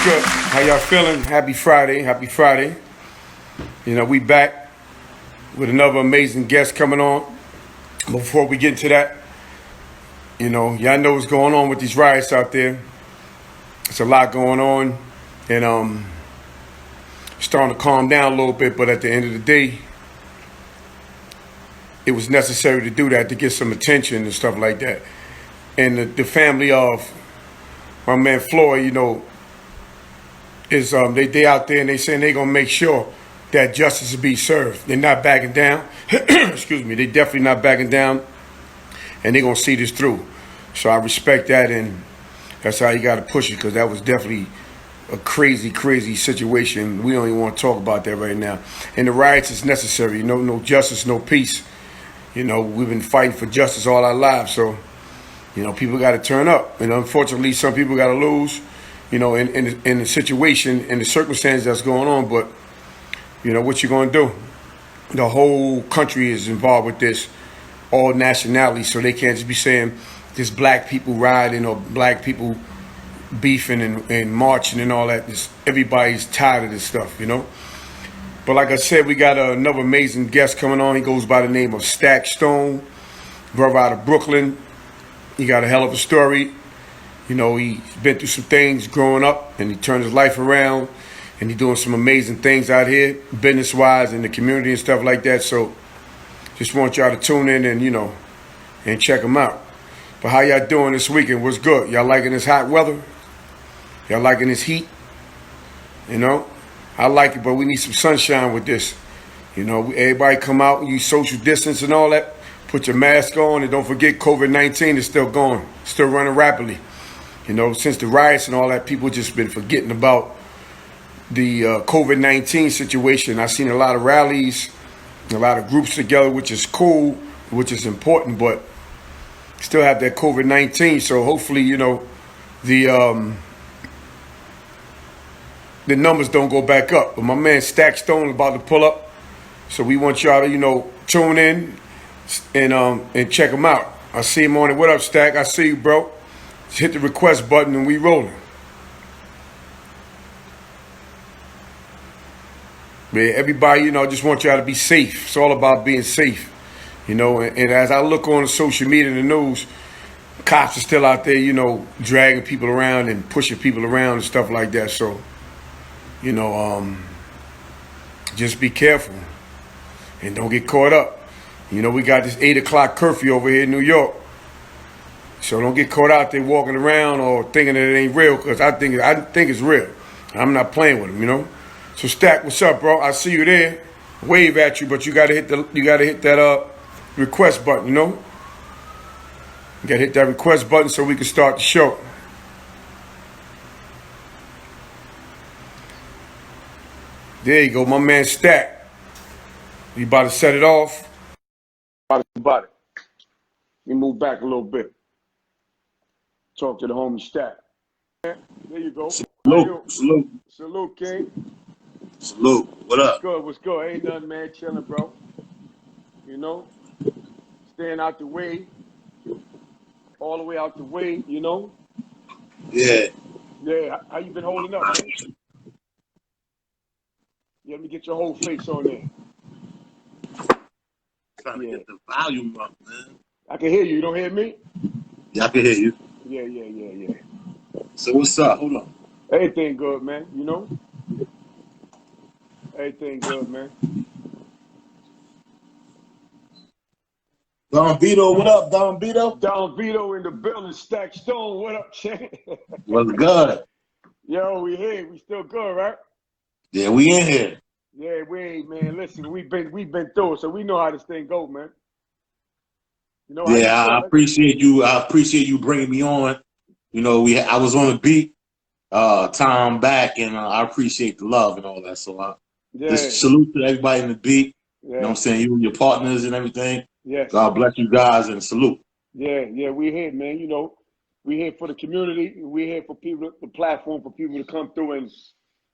good? How y'all feeling? Happy Friday. Happy Friday. You know, we back with another amazing guest coming on. Before we get into that, you know, y'all know what's going on with these riots out there. It's a lot going on. And starting to calm down a little bit, but at the end of the day, it was necessary to do that to get some attention and stuff like that. And the family of my man Floyd, you know, is they out there and they saying they gonna make sure that justice will be served. They're not backing down. Excuse me. They definitely not backing down, and they gonna see this through. So I respect that, and that's how you got to push it, because that was definitely a crazy, crazy situation. We don't even want to talk about that right now. And the riots is necessary. You know, no justice, no peace. You know, we've been fighting for justice all our lives, so you know, people got to turn up. And unfortunately, some people got to lose. You know, in the situation, in the circumstances that's going on. But you know what you're gonna do. The whole country is involved with this, all nationalities. So they can't just be saying just black people rioting or black people beefing and marching and all that. Just, everybody's tired of this stuff, you know. But like I said, we got another amazing guest coming on. He goes by the name of STAKKSTONE, brother out of Brooklyn. He got a hell of a story. You know, he's been through some things growing up, and he turned his life around, and he's doing some amazing things out here, business-wise, in the community and stuff like that. So just want y'all to tune in and, you know, and check him out. But how y'all doing this weekend? What's good? Y'all liking this hot weather? Y'all liking this heat? You know, I like it, but we need some sunshine with this. You know, everybody come out and use social distance and all that. Put your mask on, and don't forget COVID-19 is still going, still running rapidly. You know, since the riots and all that, people just been forgetting about the COVID-19 situation. I've seen a lot of rallies, a lot of groups together, which is cool, which is important, but still have that COVID-19. So hopefully, you know, the numbers don't go back up. But my man STAKKSTONE is about to pull up, so we want y'all to, you know, tune in and check him out. I see him on it. What up, Stakk? I see you, bro. Just hit the request button and we rolling. Man, everybody, you know, just want y'all to be safe. It's all about being safe, you know. And as I look on the social media and the news, cops are still out there, you know, dragging people around and pushing people around and stuff like that. So, you know, just be careful and don't get caught up. You know, we got this 8 o'clock curfew over here in New York. So don't get caught out there walking around or thinking that it ain't real, because I think it's real. I'm not playing with them, you know. So Stakk, what's up, bro? I see you there. Wave at you, but you gotta hit that request button, you know. You gotta hit that request button so we can start the show. There you go, my man Stakk. You about to set it off? About it. Let me move back a little bit. Talk to the homie Stakk. There you go. Salute, salute. Salute, King. Salute. What up? What's good? Ain't nothing, man. Chilling, bro. You know? Staying out the way. All the way out the way, you know? Yeah. Yeah, how you been holding up, man? Yeah, let me get your whole face on there. Trying to get the volume up, man. I can hear you. You don't hear me? Yeah, I can hear you. Yeah. So what's up? Hold on. Everything good, man. You know? Everything good, man. DONVETO, what up, DONVETO? DONVETO in the building. STAKKSTONE, what up, champ? What's good? Yo, we here. We still good, right? Yeah, we in here. Yeah, we ain't, man. Listen, we've been through it, so we know how this thing go, man. You know, Yeah, I appreciate you. I appreciate you bringing me on. You know, I was on the beat time back, and I appreciate the love and all that. So just salute to everybody in the beat. You know what I'm saying? You and your partners and everything. Yes. God bless you guys and salute. Yeah, we here, man. You know, we here for the community. We here for people, the platform for people to come through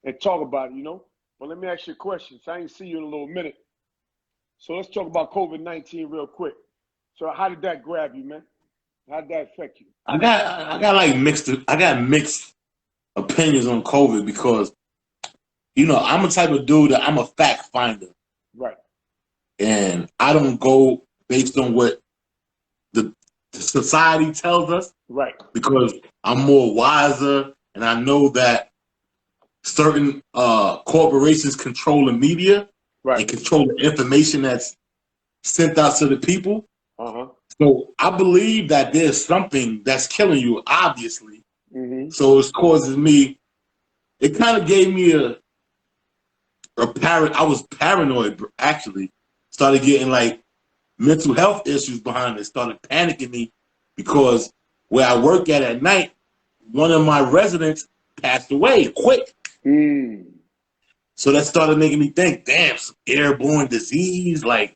and talk about it, you know. But let me ask you a question. So I ain't see you in a little minute. So let's talk about COVID-19 real quick. So how did that grab you, man? How did that affect you? I got like mixed opinions on COVID because, you know, I'm a type of dude that I'm a fact finder. Right. And I don't go based on what the society tells us. Right. Because I'm more wiser and I know that certain corporations control the media and control the information that's sent out to the people. So I believe that there's something that's killing you, obviously. So it's causing me, it kind of gave me I was paranoid, actually. Started getting like mental health issues behind it. Started panicking me because where I work at night, one of my residents passed away quick. So that started making me think, damn, some airborne disease. Like,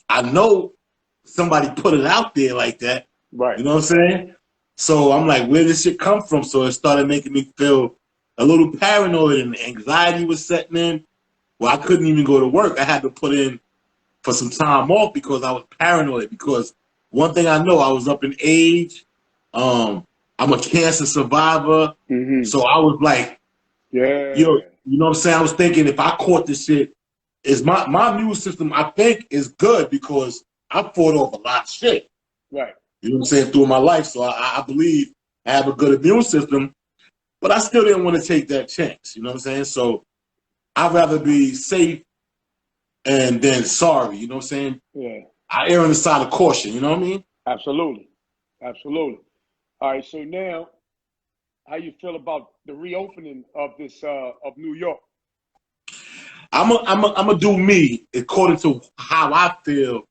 I know somebody put it out there like that. Right. You know what I'm saying? So I'm like, where did this shit come from? So it started making me feel a little paranoid and anxiety was setting in. Well, I couldn't even go to work. I had to put in for some time off because I was paranoid. Because one thing I know, I was up in age. I'm a cancer survivor. So I was like, you know what I'm saying? I was thinking if I caught this shit, is my immune system, I think, is good because I fought off a lot of shit. Right. You know what I'm saying? Through my life. So I believe I have a good immune system, but I still didn't want to take that chance. You know what I'm saying? So I'd rather be safe and then sorry. You know what I'm saying? Yeah. I err on the side of caution. You know what I mean? Absolutely. Absolutely. All right. So now, how you feel about the reopening of this of New York? I'm a do me according to how I feel.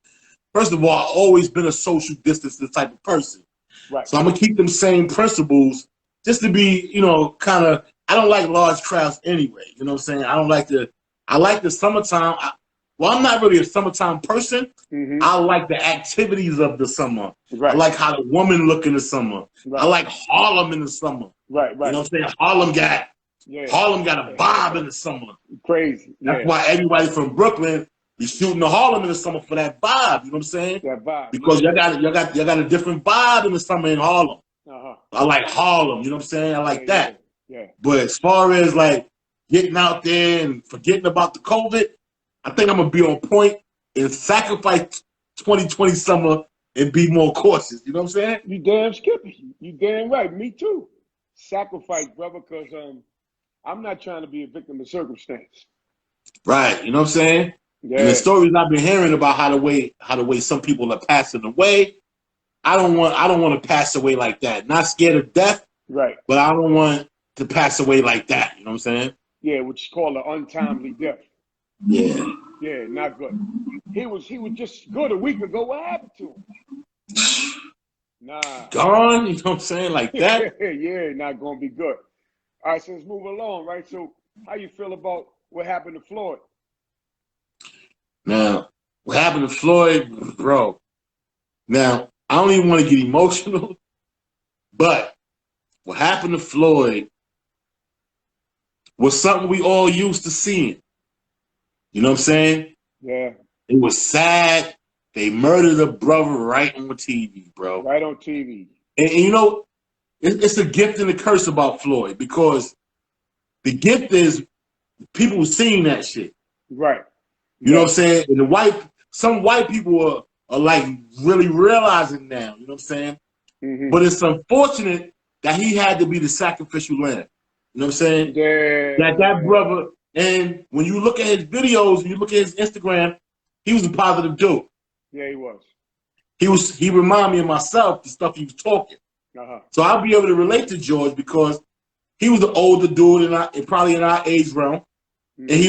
First of all, I've always been a social distancing type of person. Right. So I'm gonna keep them same principles just to be, you know, kind of. I don't like large crowds anyway. You know what I'm saying? I like the summertime. I'm not really a summertime person. I like the activities of the summer. Right. I like how the woman look in the summer. Right. I like Harlem in the summer. Right. You know what I'm saying? Harlem got a vibe in the summer. Crazy. That's why everybody from Brooklyn be shooting to Harlem in the summer for that vibe. You know what I'm saying? That vibe. Because y'all got a different vibe in the summer in Harlem. I like Harlem. You know what I'm saying? I like that. Yeah. But as far as like getting out there and forgetting about the COVID, I think I'm gonna be on point and sacrifice 2020 summer and be more cautious. You know what I'm saying? You damn Skippy. You damn right. Me too. Sacrifice, brother, because I'm not trying to be a victim of circumstance. Right. You know what I'm saying? Yeah. And the stories I've been hearing about how the way some people are passing away, I don't want to pass away like that. Not scared of death. Right. But I don't want to pass away like that. You know what I'm saying? Yeah, which is called an untimely death. Yeah. Yeah, not good. He was just good a week ago. What happened to him? Nah. Gone, you know what I'm saying? Like that? Yeah, not gonna be good. All right, so let's move along, right? So how you feel about what happened to Floyd? Now, what happened to Floyd, bro? Now, I don't even want to get emotional, but what happened to Floyd was something we all used to seeing. You know what I'm saying? Yeah. It was sad. They murdered a brother right on TV, bro. Right on TV. And you know, it's a gift and a curse about Floyd because the gift is people seeing that shit. Right. You know what I'm saying? And some white people are like really realizing now, you know what I'm saying? But it's unfortunate that he had to be the sacrificial lamb. You know what I'm saying? Yeah. That brother, and when you look at his videos, when you look at his Instagram, he was a positive dude. Yeah, he was. He reminded me of myself, the stuff he was talking. So I'll be able to relate to George because he was an older dude and probably in our age realm. And he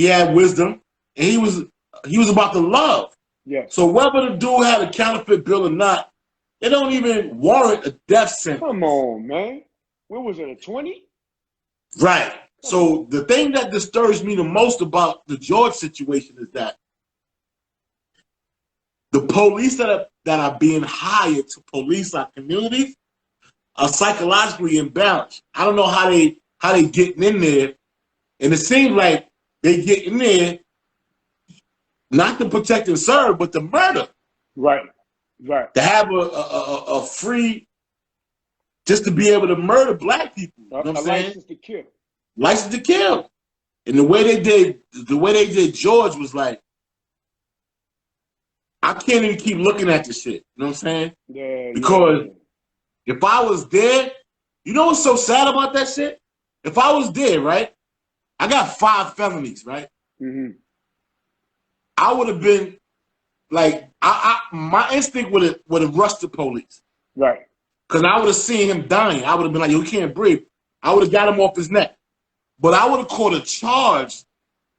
had wisdom, and he was about the love. Yeah. So whether the dude had a counterfeit bill or not, it don't even warrant a death sentence. Come on, man. What was it, a 20? Right. So the thing that disturbs me the most about the George situation is that the police that are being hired to police our communities are psychologically imbalanced. I don't know how they getting in there, and it seems like they get in there not to protect and serve, but to murder. Right. Right. To have a free just to be able to murder black people. You know what I'm saying? License to kill. License to kill. And the way they did George was like, I can't even keep looking at this shit. You know what I'm saying? Yeah. Because if I was there, you know what's so sad about that shit? If I was there, right? I got 5 felonies, right? Mm-hmm. I would have been like, my instinct would have rushed the police. Right. Because I would have seen him dying. I would have been like, yo, he can't breathe. I would have got him off his neck. But I would have caught a charge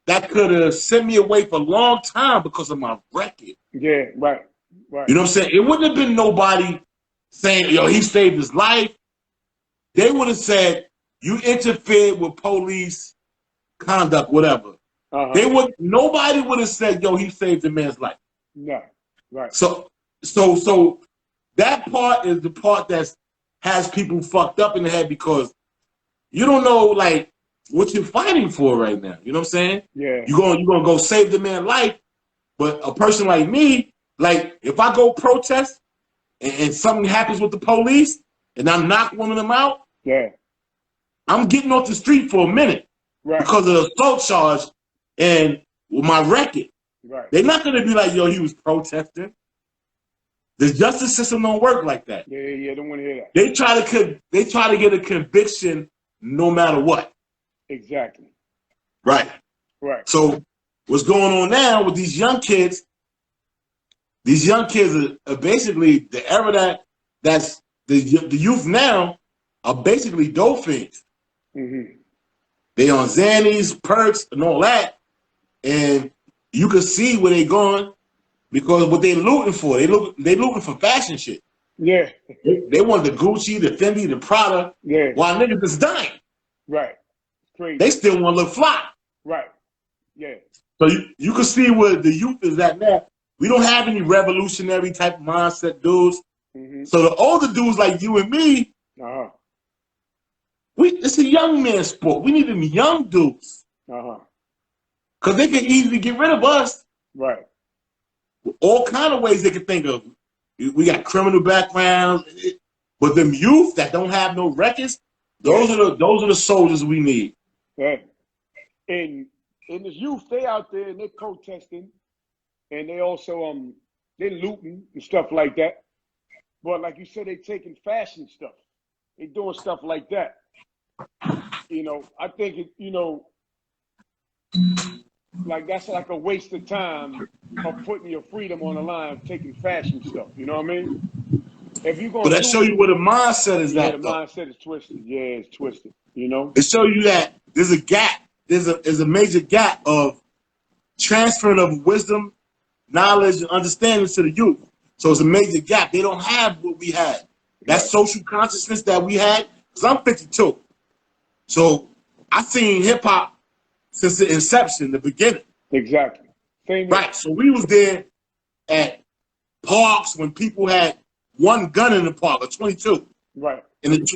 that could have sent me away for a long time because of my record. Yeah, right. You know what I'm saying? It wouldn't have been nobody saying, yo, he saved his life. They would have said, you interfered with police conduct, whatever. Nobody would have said, yo, he saved the man's life. No, right. So that part is the part that has people fucked up in the head because you don't know like what you're fighting for right now. You know what I'm saying? Yeah. You're gonna go save the man's life, but a person like me, like if I go protest and something happens with the police and I knock one of them out, yeah, I'm getting off the street for a minute because of the assault charge and my record. Right. They're not gonna be like, yo, he was protesting. The justice system don't work like that. Yeah, don't want to hear that. They try to get a conviction no matter what. Exactly. Right. So what's going on now with these young kids? These young kids are basically the era that's the youth now are basically dope fiends. Mm-hmm. They on Xannies, perks, and all that, and you can see where they going. Because what they looting for, they looting for fashion shit. Yeah. They want the Gucci, the Fendi, the Prada. Yeah. While niggas is dying. Right. Crazy. They still want to look fly. Right. Yeah. So you can see where the youth is at now. We don't have any revolutionary type of mindset dudes. Mm-hmm. So the older dudes like you and me, it's a young man sport. We need them young dudes. Because they can easily get rid of us. Right. All kind of ways they can think of. We got criminal backgrounds, but them youth that don't have no records, those are the soldiers we need. Yeah. And the youth, they out there and they protesting, and they also they looting and stuff like that. But like you said, they taking fashion stuff. They doing stuff like that. You know, I think it. You know. Like that's like a waste of time of putting your freedom on the line, taking fashion stuff. You know what I mean? If you going, but that show you where the mindset is at. The mindset is twisted. Yeah, it's twisted. You know, it show you that there's a gap. There's a major gap of transferring of wisdom, knowledge, and understanding to the youth. So it's a major gap. They don't have what we had. That social consciousness that we had. Because I'm 52, so I seen hip hop since the inception, the beginning. Exactly. Same right. So we was there at parks when people had one gun in the park, a 22. Right. And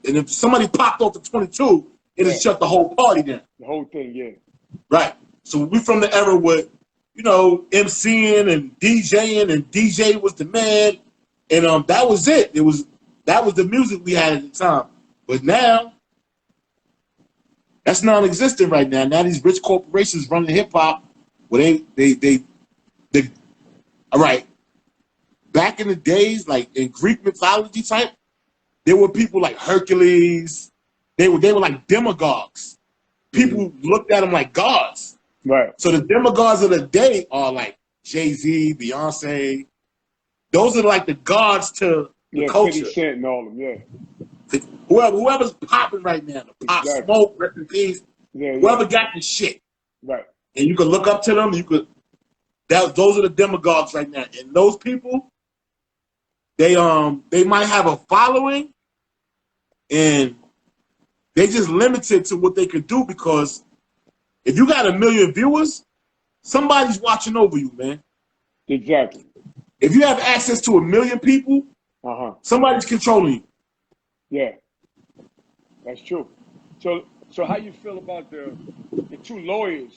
if somebody popped off the 22, it'd shut the whole party down. The whole thing, yeah. Right. So we from the era where, you know, MCing and DJing, and DJ was the man, and that was it. That was the music we had at the time. But now, that's non-existent right now. Now these rich corporations running hip hop, where they all right. Back in the days, like in Greek mythology type, there were people like Hercules. They were like demagogues. People looked at them like gods. Right. So the demagogues of the day are like Jay-Z, Beyonce. Those are like the gods to the culture. 50 Cent and all of them, yeah. Whoever's popping right now, the Pop Smoke, rest in peace. Yeah, whoever got the shit. Right. And you can look up to them. Those are the demagogues right now. And those people, they might have a following, and they just limited to what they could do, because if you got 1 million viewers, somebody's watching over you, man. Exactly. If you have access to 1 million people, somebody's controlling you. Yeah, that's true. So how you feel about the 2 lawyers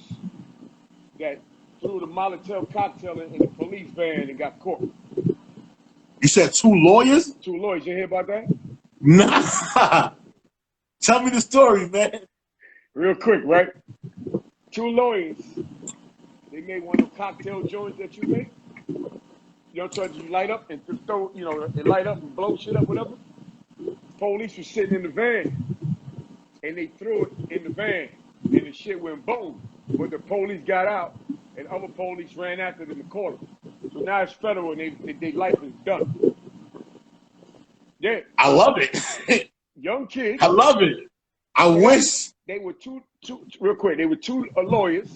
that threw the Molotov cocktail in the police van and got caught? You said 2 lawyers? 2 lawyers. You hear about that? Nah. Tell me the story, man. Real quick, right? 2 lawyers, they made one of the cocktail joints that you make. You know, so you light up and throw, you know, and light up and blow shit up, whatever. Police was sitting in the van, and they threw it in the van, and the shit went boom. But the police got out, and other police ran after them and caught them. So now it's federal, and their life is done. Yeah. I love it. Young kids. I love it. I wish. They were two, real quick, they were 2 lawyers,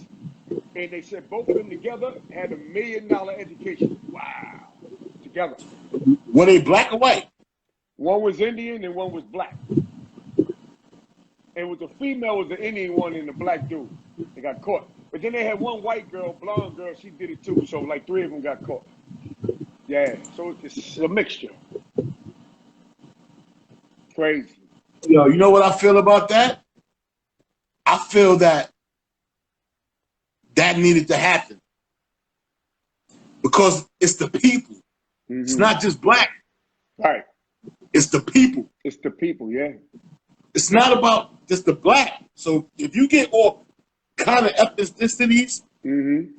and they said both of them together had $1 million education. Wow. Together. Were they black or white? One was Indian and one was black. And with the female was the Indian one and the black dude. They got caught. But then they had one white girl, blonde girl, she did it too. So like 3 of them got caught. Yeah, so it's a mixture. Crazy. Yo, you know what I feel about that? I feel that needed to happen. Because it's the people. Mm-hmm. It's not just black. Right. It's the people. It's the people, yeah. It's not about just the black. So if you get all kind of ethnicities to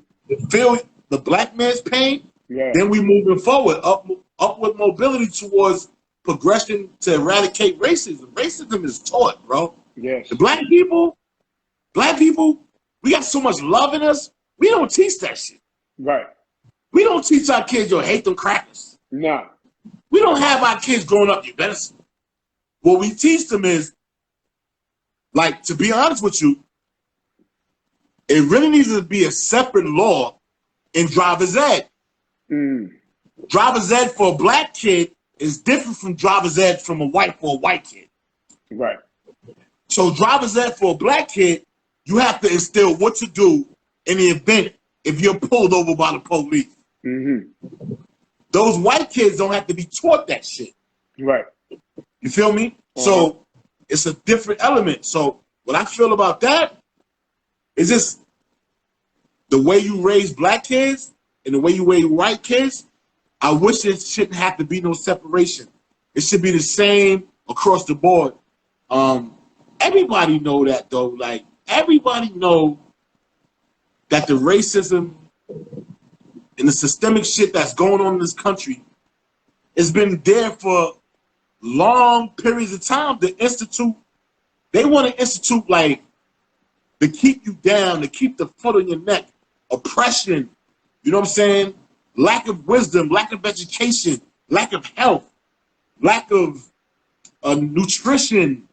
feel the black man's pain, then we moving forward, upward mobility towards progression to eradicate racism. Racism is taught, bro. Yes. The black people, we got so much love in us, we don't teach that shit. Right. We don't teach our kids, yo, hate them crackers. Nah. We don't have our kids growing up, you better. What we teach them is, like, to be honest with you, it really needs to be a separate law in driver's ed. Driver's ed for a black kid is different from driver's ed from a white for a white kid. Right. So driver's ed for a black kid, you have to instill what to do in the event if you're pulled over by the police. Those white kids don't have to be taught that shit. Right. You feel me? So it's a different element. So what I feel about that is just the way you raise black kids and the way you raise white kids. I wish it shouldn't have to be no separation. It should be the same across the board. Everybody know that though. Like everybody know that the racism and the systemic shit that's going on in this country has been there for long periods of time. They want to institute like to keep you down, to keep the foot on your neck, oppression, you know what I'm saying? Lack of wisdom, lack of education, lack of health, lack of nutrition,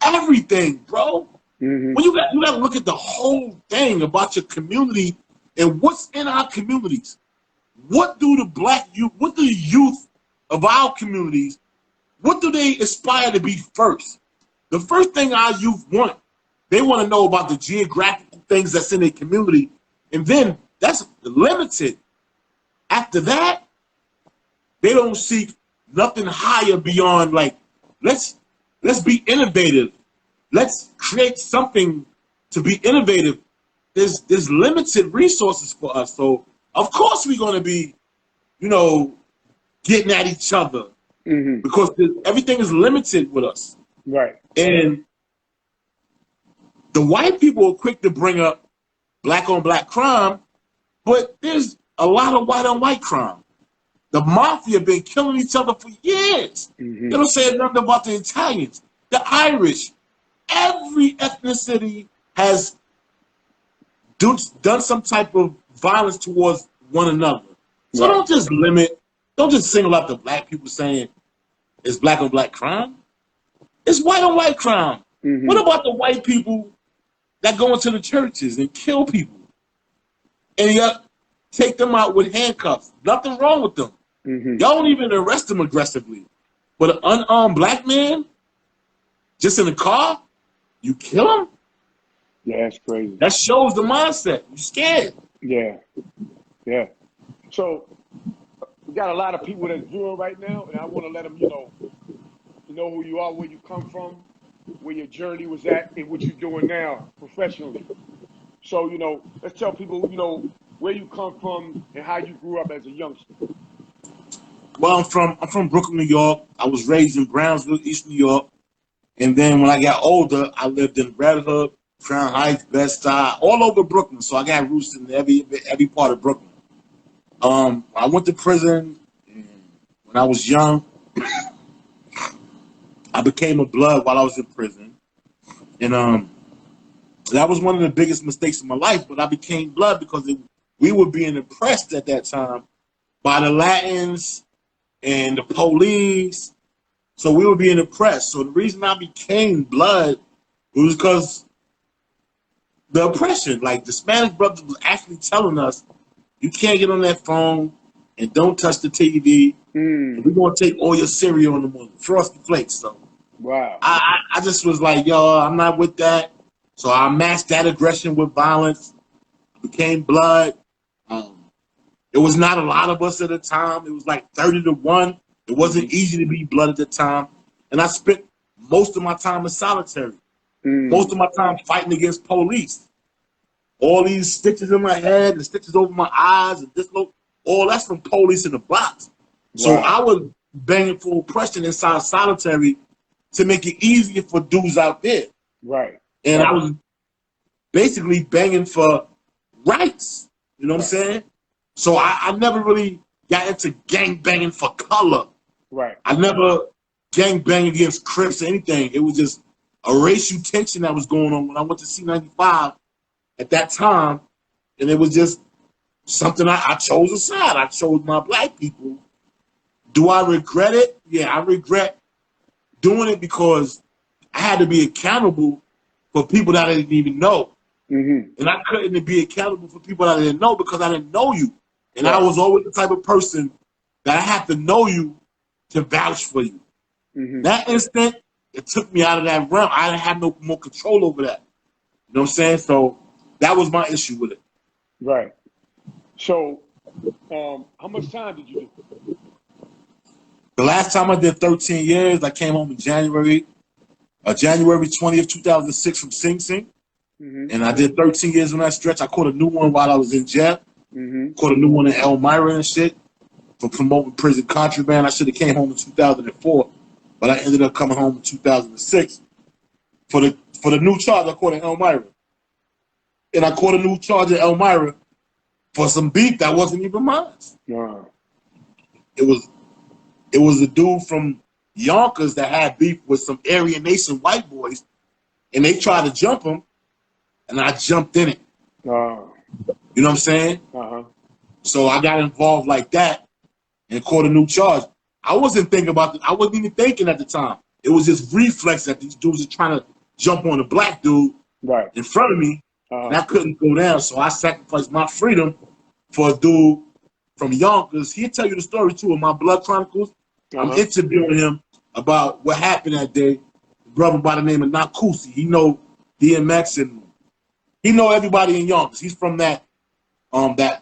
everything, bro. When you got to look at the whole thing about your community and what's in our communities. What do the youth of our communities, what do they aspire to be first? The first thing our youth want, they want to know about the geographical things that's in their community, and then that's limited. After that, they don't seek nothing higher beyond like, let's be innovative. Let's create something to be innovative. There's limited resources for us, so of course we're gonna be, you know, getting at each other because everything is limited with us. Right. And the white people are quick to bring up black on black crime, but there's a lot of white on white crime. The mafia been killing each other for years. They don't say nothing about the Italians, the Irish. Every ethnicity has done some type of violence towards one another. So don't just single out the black people saying it's black on black crime. It's white on white crime. What about the white people that go into the churches and kill people? And you take them out with handcuffs. Nothing wrong with them. Y'all don't even arrest them aggressively. But an unarmed black man, just in a car, you kill him? Yeah, that's crazy. That shows the mindset. You're scared. Yeah. Yeah. So we got a lot of people that's viewing right now, and I want to let them, you know who you are, where you come from, where your journey was at, and what you're doing now professionally. So, let's tell people, where you come from and how you grew up as a youngster. Well, I'm from Brooklyn, New York. I was raised in Brownsville, East New York, and then when I got older, I lived in Red Hook, Crown Heights, Bed-Stuy, all over Brooklyn. So I got roots in every part of Brooklyn. I went to prison when I was young. I became a blood while I was in prison, and that was one of the biggest mistakes of my life. But I became blood because we were being oppressed at that time by the Latins and the police. So we were being oppressed. So the reason I became blood was because the oppression. Like the Spanish brothers was actually telling us, you can't get on that phone and don't touch the TV. And we're gonna take all your cereal in the morning, Frosty Flakes. So wow, I just was like, yo, I'm not with that. So I matched that aggression with violence. Became blood. It was not a lot of us at the time. It was like 30-1. It wasn't easy to be blood at the time. And I spent most of my time in solitary. Most of my time fighting against police. All these stitches in my head and stitches over my eyes and this look, all that's from police in the box. So I was banging for oppression inside solitary to make it easier for dudes out there. Right. And I was basically banging for rights. You know what I'm saying? So I never really got into gang banging for color. Right. I never gang banged against Crips or anything. It was just a racial tension that was going on when I went to C95 at that time. And it was just something I chose a side. I chose my black people. Do I regret it? Yeah, I regret doing it because I had to be accountable for people that I didn't even know. And I couldn't be accountable for people that I didn't know because I didn't know you. And I was always the type of person that I have to know you to vouch for you. That instant, it took me out of that realm. I didn't have no more control over that. You know what I'm saying? So that was my issue with it. Right. So how much time did you do? The last time I did 13 years, I came home in January 20th, 2006 from Sing Sing. And I did 13 years on that stretch. I caught a new one while I was in jail. Caught a new one in Elmira and shit for promoting prison contraband. I should have came home in 2004, but I ended up coming home in 2006 for the new charge I caught in Elmira. And I caught a new charge in Elmira for some beef that wasn't even mine. It was a dude from Yonkers that had beef with some Aryan Nation white boys, and they tried to jump him, and I jumped in it. You know what I'm saying? So I got involved like that and caught a new charge. I wasn't thinking about it. I wasn't even thinking at the time. It was just reflex that these dudes are trying to jump on a black dude in front of me, and I couldn't go down. So I sacrificed my freedom for a dude from Yonkers. He'll tell you the story too in my Blood Chronicles. I'm interviewing him about what happened that day. A brother by the name of Nakusi. He know DMX and he know everybody in Yonkers. He's from that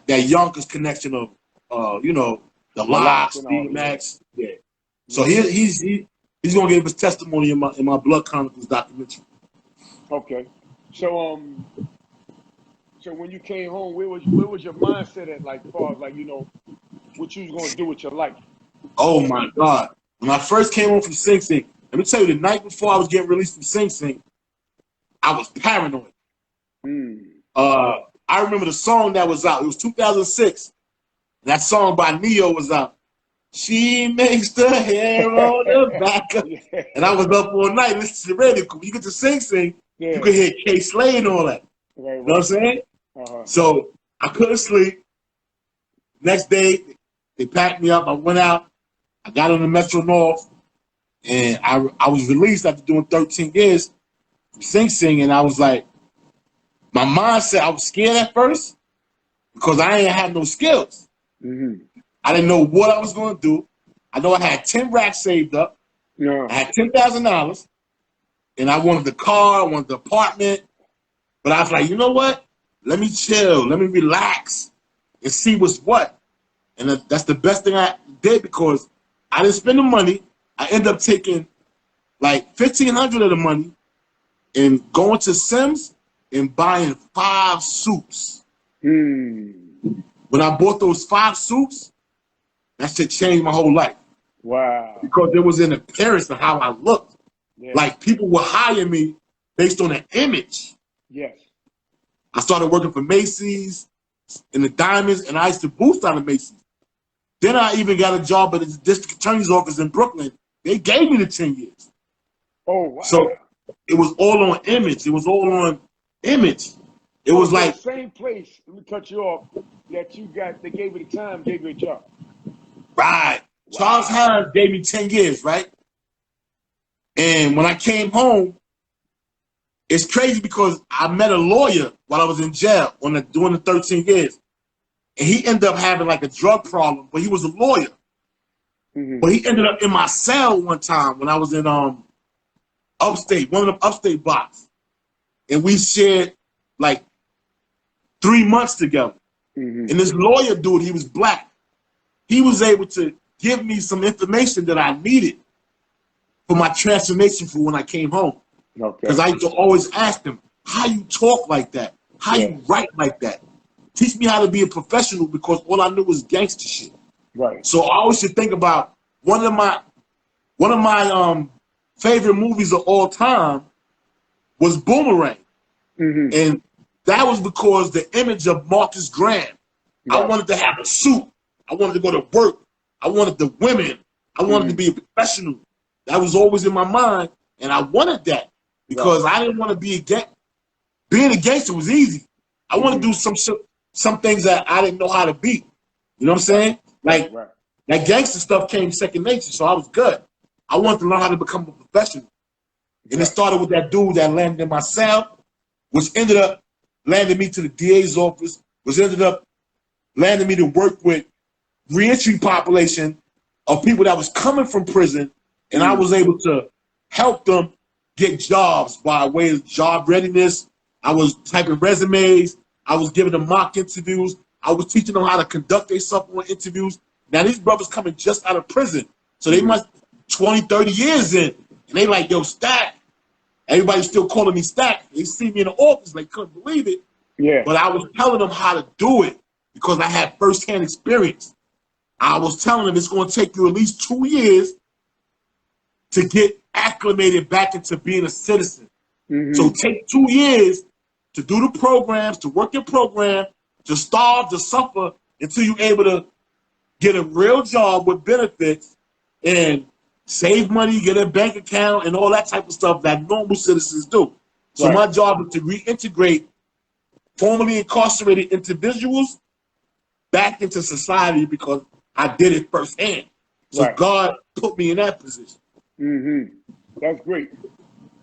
Yonkers connection of you know, the Locks, DMX. Yeah. So he's gonna give his testimony in my Blood Chronicles documentary. Okay. So so when you came home, where was your mindset at, like, far as, like, you know, what you was gonna do with your life? Oh my God. When I first came home from Sing Sing, let me tell you, the night before I was getting released from Sing Sing, I was paranoid. I remember the song that was out. It was 2006. That song by Neo was out. She makes the hair on the back of. And I was up all night listening to radio. When you get to Sing Sing, you can hear K Slay and all that. You know what I'm saying? So I couldn't sleep. Next day, they packed me up. I went out. I got on the Metro North. And I was released after doing 13 years from Sing Sing. And I was like, my mindset, I was scared at first because I ain't have no skills. I didn't know what I was going to do. I know I had 10 racks saved up. I had $10,000. And I wanted the car, I wanted the apartment. But I was like, you know what? Let me chill. Let me relax and see what's what. And that's the best thing I did because I didn't spend the money. I ended up taking like $1,500 of the money and going to Sims and buying 5 suits. When I bought those 5 suits, That shit changed my whole life. Wow. Because there was an appearance of how I looked. Yeah. Like people would hire me based on an image. Yes. I started working for Macy's in the Diamonds, and I used to boost out of Macy's. Then I even got a job at the district attorney's office in Brooklyn. They gave me the 10 years. Oh, wow. So it was all on image. It was all on image. It was like the same place. Let me cut you off. That you got. They gave you the time. Gave you a job. right. Wow. Charles Hines gave me 10 years, right? And when I came home, it's crazy because I met a lawyer while I was in jail during the 13 years. And he ended up having like a drug problem, but he was a lawyer. Mm-hmm. But he ended up in my cell one time when I was in upstate, one of them upstate blocks. And we shared like 3 months together. Mm-hmm. And this lawyer dude, he was black. He was able to give me some information that I needed for my transformation for when I came home. Okay. Because I used to always ask him, how you talk like that? How you write like that? Teach me how to be a professional, because all I knew was gangster shit. Right. So I always should think about one of my favorite movies of all time was Boomerang. Mm-hmm. And that was because the image of Marcus Graham. Right. I wanted to have a suit. I wanted to go to work. I wanted the women. I wanted to be a professional. That was always in my mind, and I wanted that because I didn't want to be a gangster. Being a gangster was easy. I want to do some things that I didn't know how to be. You know what I'm saying? Like that gangster stuff came second nature, so I was good. I wanted to learn how to become a professional. And it started with that dude that landed in my cell, which ended up landing me to the DA's office, which ended up landing me to work with reentry population of people that was coming from prison, and I was able to help them get jobs by way of job readiness. I was typing resumes. I was giving them mock interviews. I was teaching them how to conduct themselves on interviews. Now, these brothers coming just out of prison, so they must 20, 30 years in, and they like, yo, Stakk. Everybody's still calling me Stakk. They see me in the office, they couldn't believe it. Yeah. But I was telling them how to do it because I had firsthand experience. I was telling them it's going to take you at least 2 years to get acclimated back into being a citizen. Mm-hmm. So take 2 years to do the programs, to work your program, to starve, to suffer until you're able to get a real job with benefits and save money, get a bank account, and all that type of stuff that normal citizens do. So my job is to reintegrate formerly incarcerated individuals back into society because I did it firsthand. So God put me in that position. Mm-hmm. That's great.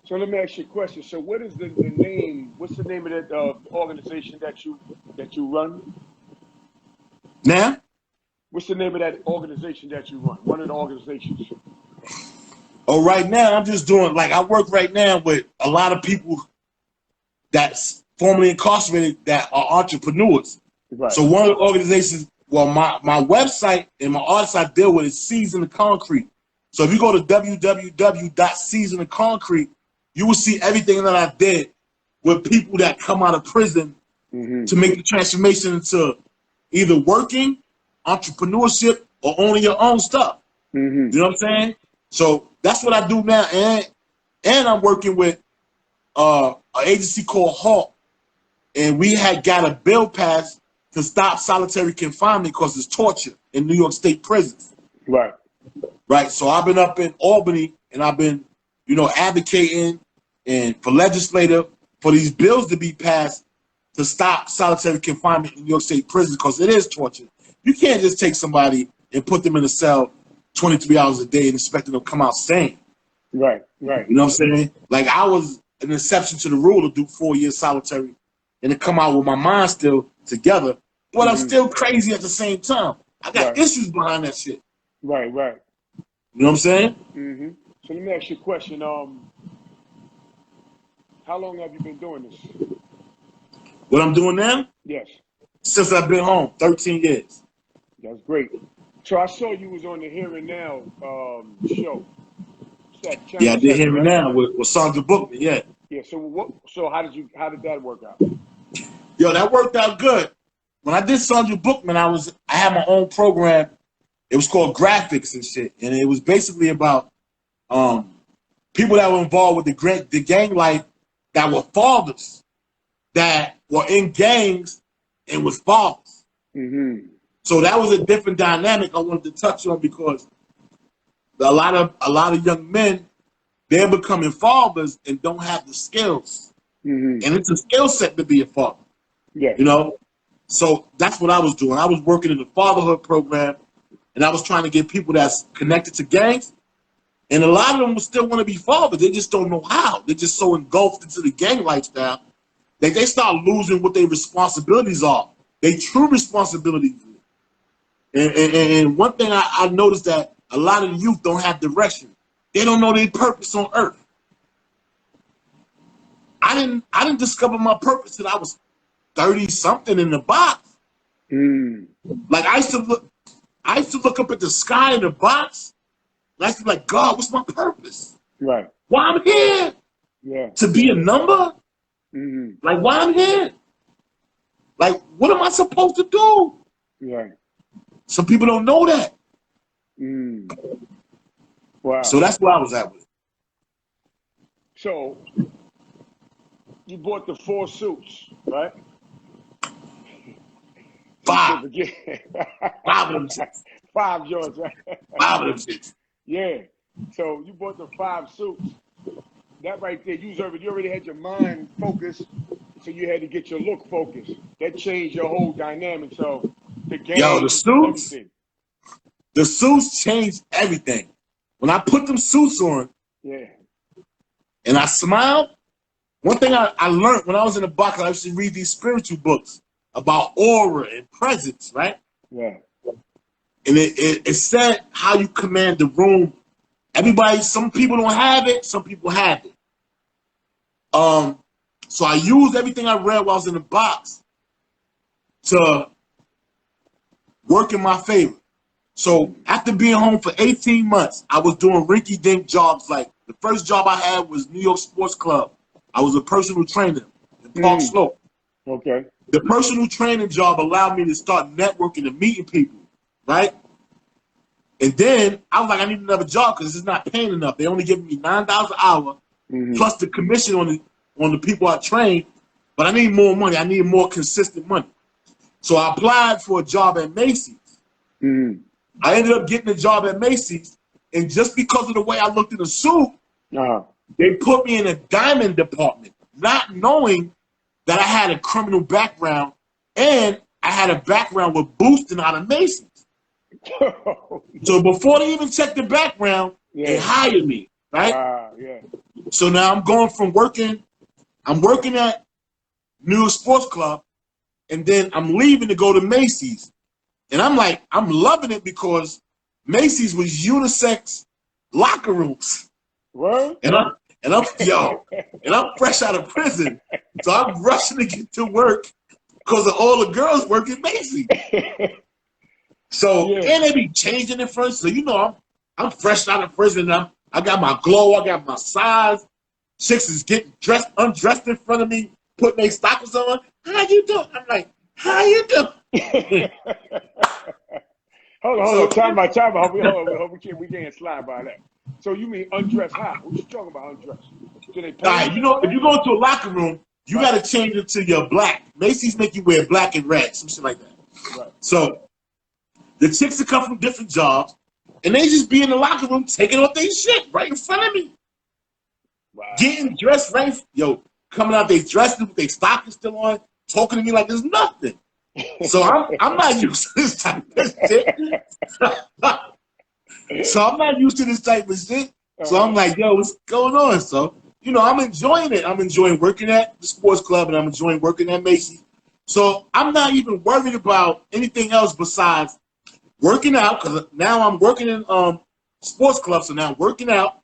So let me ask you a question. So what is the name? What's the name of that organization that you run? Now? What's the name of that organization that you run? One of the organizations. Oh, right now I'm just doing, like, I work right now with a lot of people that's formerly incarcerated that are entrepreneurs. Right. So one of the organizations, well, my website and my artists I deal with is Season the Concrete. So if you go to www.seasontheconcrete, you will see everything that I did with people that come out of prison to make the transformation into either working, entrepreneurship, or owning your own stuff. You know what I'm saying? So that's what I do now. And I'm working with an agency called HALT. And we had got a bill passed to stop solitary confinement because it's torture in New York State prisons. Right. Right. So I've been up in Albany and I've been, advocating and for legislative for these bills to be passed to stop solitary confinement in New York State prisons because it is torture. You can't just take somebody and put them in a cell 23 hours a day and expect them to come out sane. Right. Right. You know what I'm saying? Like I was an exception to the rule to do 4 years solitary and to come out with my mind still together, but I'm still crazy at the same time. I got issues behind that shit. Right, right. You know what I'm saying? Mm-hmm. So let me ask you a question. How long have you been doing this? What I'm doing now? Yes. Since I've been home, 13 years. That's great. So I saw you was on the Here and Now show. Yeah, I did Here and Now with Sandra Bookman, yeah. Yeah, so how did that work out? Yo, that worked out good. When I did Sandra Bookman, I had my own program It was called Graphics and shit, and it was basically about people that were involved with the gang life that were fathers, that were in gangs and was fathers. Mm-hmm. So that was a different dynamic I wanted to touch on, because a lot of young men, they're becoming fathers and don't have the skills. Mm-hmm. And it's a skill set to be a father. Yeah. You know? So that's what I was doing. I was working in the fatherhood program, and I was trying to get people that's connected to gangs. And a lot of them still want to be fathers. They just don't know how. They're just so engulfed into the gang lifestyle that they start losing what their responsibilities are. Their true responsibilities. And one thing I noticed, that a lot of the youth don't have direction. They don't know their purpose on earth. I didn't discover my purpose till I was 30-something in the box. Mm. Like I used to look up at the sky in the box, and I used to be like, God, what's my purpose? Right. Why I'm here? Yeah. To be a number? Mm-hmm. Like, why I'm here? Like, what am I supposed to do? Yeah. Some people don't know that. Mm. Wow. So that's where I was at with it. So you bought the 4 suits, right? 5. 5 of them shits. 5 yours, right? 5 of them shits. Yeah. So you bought the 5 suits. That right there, you already had your mind focused, so you had to get your look focused. That changed your whole dynamic. So the game, yo, the suits, everything. The suits changed everything. When I put them suits on, yeah, and I smiled, one thing I learned when I was in the box, I used to read these spiritual books about aura and presence, right? Yeah. And it said how you command the room. Everybody, some people don't have it, some people have it. So I used everything I read while I was in the box to work in my favor. So after being home for 18 months, I was doing rinky-dink jobs. Like the first job I had was New York Sports Club. I was a personal trainer in Park Slope. Okay. The personal training job allowed me to start networking and meeting people, right? And then I was like, I need another job because this is not paying enough. They only giving me $9 an hour plus the commission on the people I train. But I need more money. I need more consistent money. So I applied for a job at Macy's. I ended up getting a job at Macy's, and just because of the way I looked in the suit, they put me in a diamond department, not knowing that I had a criminal background and I had a background with boosting out of Macy's. So before they even checked the background, they hired me, right? Yeah. So now I'm going from working at New York Sports Club, and then I'm leaving to go to Macy's. And I'm like, I'm loving it because Macy's was unisex locker rooms. What? And I'm fresh out of prison. So I'm rushing to get to work because of all the girls work at Macy's. So, and they be changing it first. So, you know, I'm fresh out of prison. I got my glow. I got my size. Chicks is getting undressed in front of me, putting their stockings on. How you doing? I'm like, how you doing? Hold on, time out. We can't slide by that. So you mean undress how? What you talking about undress? Do they pay? All right, you know, if you go into a locker room, you got to change it to your black. Macy's make you wear black and red, some shit like that. Right. So the chicks that come from different jobs, and they just be in the locker room taking off their shit right in front of me. Wow. Getting dressed right, coming out, they dressed with their stockings still on, talking to me like there's nothing. So I'm not used to this type of shit. So I'm not used to this type of shit. So I'm like, yo, what's going on? So, you know, I'm enjoying it. I'm enjoying working at the sports club, and I'm enjoying working at Macy's. So I'm not even worried about anything else besides working out, because now I'm working in sports club. So now I'm working out.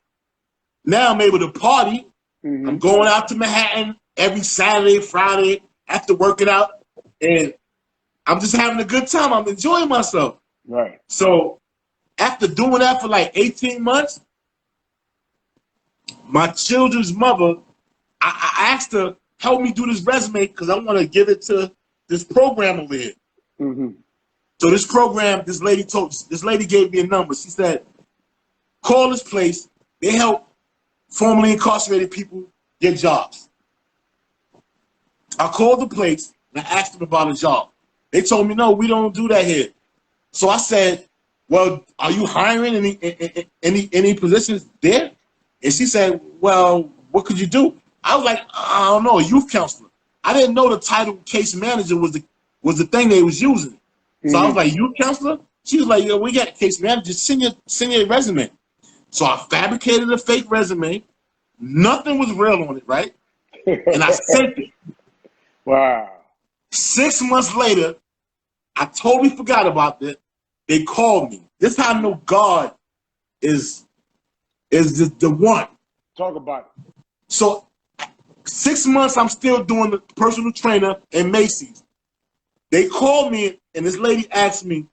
Now I'm able to party. I'm going out to Manhattan every Saturday, Friday after working out, and I'm just having a good time. I'm enjoying myself. Right. So after doing that for like 18 months, my children's mother, I asked her, help me do this resume because I want to give it to this program over here. So this program, this lady gave me a number. She said, call this place. They help formerly incarcerated people get jobs. I called the place and I asked them about a job. They told me, no, we don't do that here. So I said, well, are you hiring any positions there? And she said, well, what could you do? I was like, I don't know, a youth counselor. I didn't know the title case manager was the thing they was using. So I was like, youth counselor? She was like, yeah, we got a case manager. Send your resume. So I fabricated a fake resume. Nothing was real on it, right? And I sent it. Wow. 6 months later, I totally forgot about it. They called me. This is how I know God is the one. Talk about it. So 6 months, I'm still doing the personal trainer in Macy's. They called me, and this lady asked me,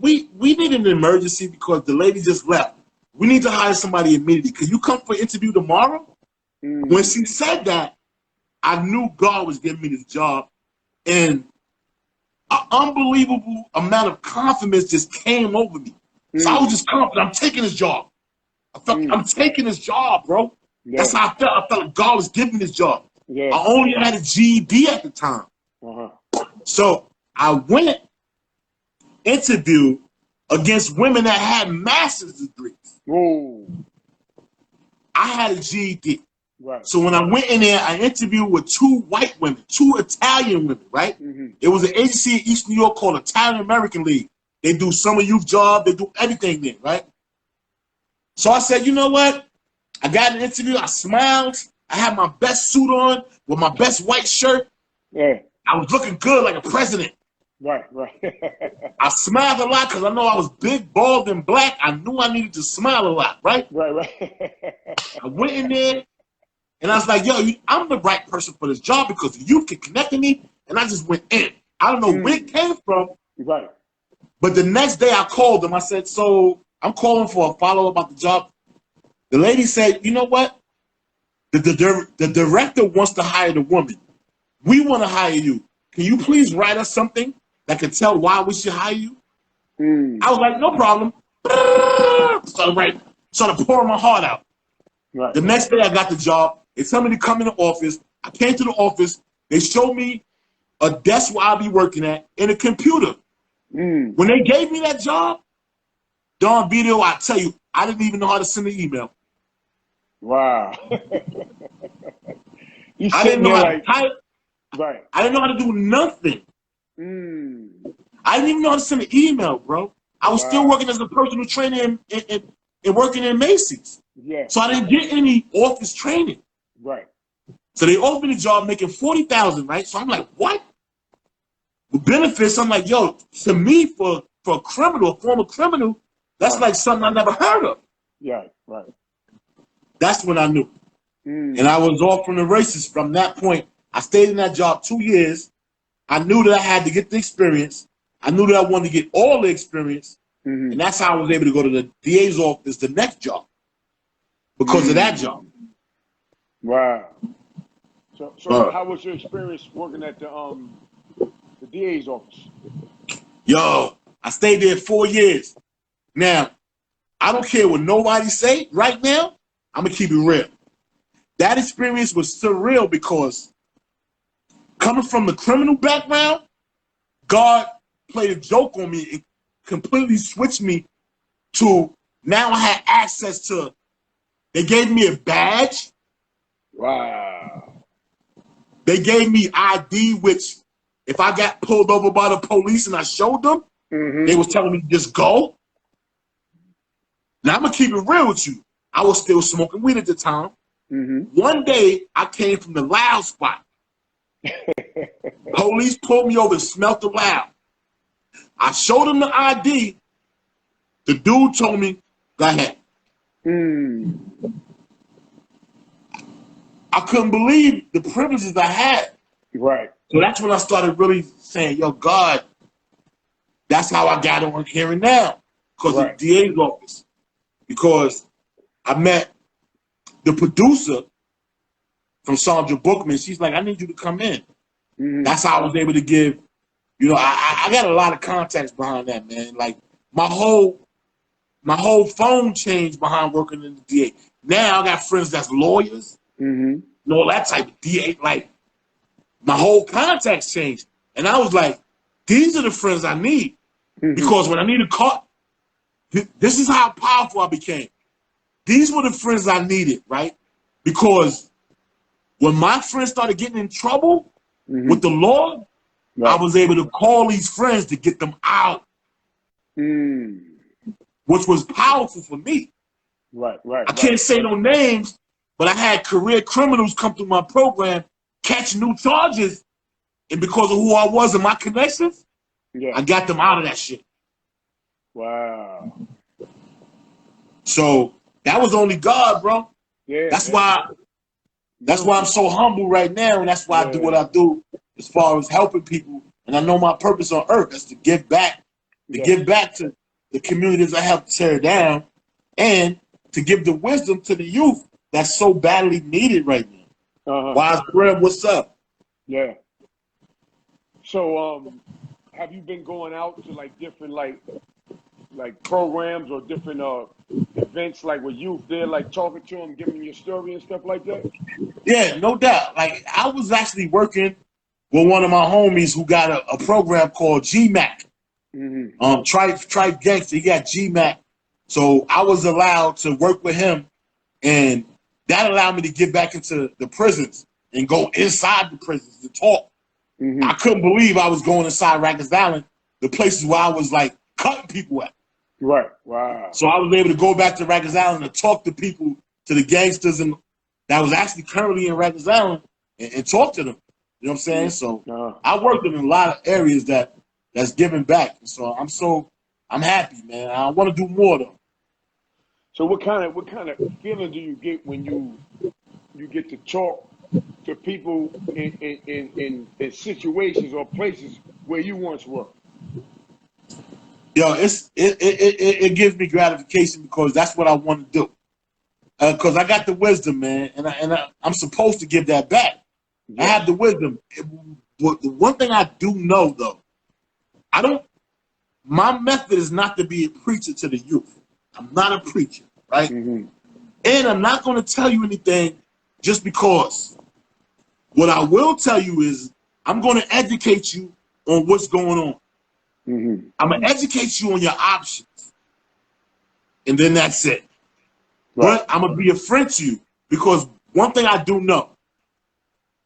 we need an emergency because the lady just left. We need to hire somebody immediately. Can you come for an interview tomorrow? When she said that, I knew God was giving me this job, and an unbelievable amount of confidence just came over me. So I was just confident. I'm taking this job. I felt I'm taking this job, bro. Yeah. That's how I felt. I felt like God was giving me this job. Yeah. I only had a GED at the time. So I went interviewed against women that had master's degrees. Whoa. I had a GED. Right. So when I went in there, I interviewed with 2 white women, 2 Italian women, right? It was an agency in East New York called Italian American League. They do summer youth job. They do everything there, right? So I said, you know what? I got an interview. I smiled. I had my best suit on with my best white shirt. Yeah. I was looking good like a president. Right. I smiled a lot because I know I was big, bald, and black. I knew I needed to smile a lot, right? Right. I went in there, and I was like, yo, I'm the right person for this job because you can connect to me, and I just went in. I don't know where it came from. Right. But the next day I called them. I said, so I'm calling for a follow-up about the job. The lady said, you know what? The director wants to hire the woman. We want to hire you. Can you please write us something that can tell why we should hire you? I was like, no problem. Started pouring my heart out. Right. The next day I got the job. They told me to come in the office. I came to the office. They showed me a desk where I'll be working at and a computer. When they gave me that job, DONVETO, I tell you, I didn't even know how to send an email. Wow. I didn't know how to type. Right. I didn't know how to do nothing. I didn't even know how to send an email, bro. I was still working as a personal trainer and working in Macy's. Yeah. So I didn't get any office training. Right. So they offered me a job making $40,000, right? So I'm like, what? With benefits, I'm like, yo, to me, for a criminal, a former criminal, that's like something I never heard of. Yeah, right. That's when I knew. And I was off from the races from that point. I stayed in that job 2 years. I knew that I had to get the experience. I knew that I wanted to get all the experience. And that's how I was able to go to the DA's office, the next job, because of that job. Wow. So how was your experience working at the DA's office? Yo, I stayed there 4 years. Now, I don't care what nobody say right now. I'm going to keep it real. That experience was surreal because coming from the criminal background, God played a joke on me and completely switched me to now I had access to, they gave me a badge. Wow. They gave me ID, which if I got pulled over by the police and I showed them, they was telling me to just go. Now, I'm going to keep it real with you. I was still smoking weed at the time. One day, I came from the loud spot. Police pulled me over and smelled the loud. I showed them the ID. The dude told me, go ahead. I couldn't believe the privileges I had. Right. So that's when I started really saying, yo, God, that's how I got on Here and Now. Because of the DA's office. Because I met the producer from Sandra Bookman. She's like, I need you to come in. That's how I was able to give, You know, I got a lot of contacts behind that, man. Like my whole phone changed behind working in the DA. Now I got friends that's lawyers, and all that type of DA. Like my whole contacts changed, and I was like, these are the friends I need because when I need a car, this is how powerful I became. These were the friends I needed, right? Because when my friends started getting in trouble with the law, I was able to call these friends to get them out, which was powerful for me. I can't say no names, but I had career criminals come through my program, catch new charges, and because of who I was and my connections, I got them out of that shit. Wow. So that was only God, bro. Yeah. That's why I'm so humble right now, and that's why I do what I do as far as helping people. And I know my purpose on earth is to give back, give back to the communities I helped tear down, and to give the wisdom to the youth that's so badly needed right now. Wise Bread, what's up? Yeah. So, have you been going out to like different like programs or different events like with youth there, like talking to them, giving them your story and stuff like that? Yeah, no doubt. Like I was actually working with one of my homies who got a program called GMAC. Tribe Gangster, he got GMAC. So I was allowed to work with him, and that allowed me to get back into the prisons and go inside the prisons to talk. I couldn't believe I was going inside Rikers Island, the places where I was like cutting people at. Right. Wow. So I was able to go back to Rikers Island and talk to people, to the gangsters and that was actually currently in Rikers Island and talk to them. You know what I'm saying? So I worked in a lot of areas that's giving back. So I'm happy, man. I want to do more though. So what kind of feeling do you get when you get to talk to people in situations or places where you once were? Yo, it gives me gratification because that's what I want to do. Because I got the wisdom, man, and I'm supposed to give that back. I have the wisdom. The one thing I do know though, my method is not to be a preacher to the youth. I'm not a preacher, right? And I'm not going to tell you anything just because. What I will tell you is I'm going to educate you on what's going on. I'm going to educate you on your options. And then that's it. But I'm going to be a friend to you because one thing I do know,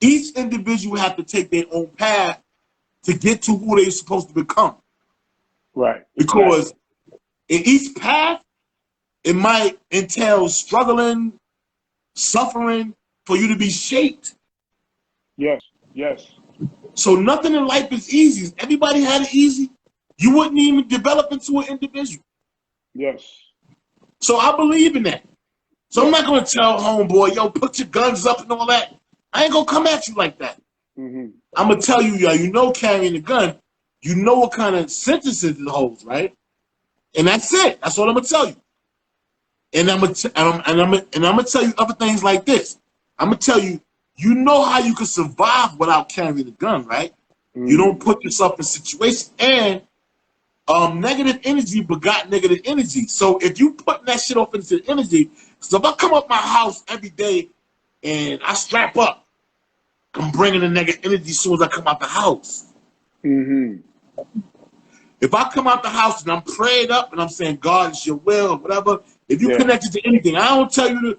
each individual have to take their own path to get to who they're supposed to become. Right. Because in each path, it might entail struggling, suffering for you to be shaped. Yes. So nothing in life is easy. If everybody had it easy, you wouldn't even develop into an individual. Yes. So I believe in that. So I'm not going to tell homeboy, yo, put your guns up and all that. I ain't going to come at you like that. I'm going to tell you, yo, you know carrying a gun, you know what kind of sentences it holds, right? And that's it. That's all I'm going to tell you. And I'm going to tell you other things like this. I'm going to tell you, you know how you can survive without carrying a gun, right? You don't put yourself in situations. And negative energy begot negative energy. So if you put that shit off into the energy, so if I come up my house every day and I strap up, I'm bringing the negative energy as soon as I come out the house. If I come out the house and I'm prayed up and I'm saying, God, it's your will, or whatever, if you connected to anything, I don't tell you to,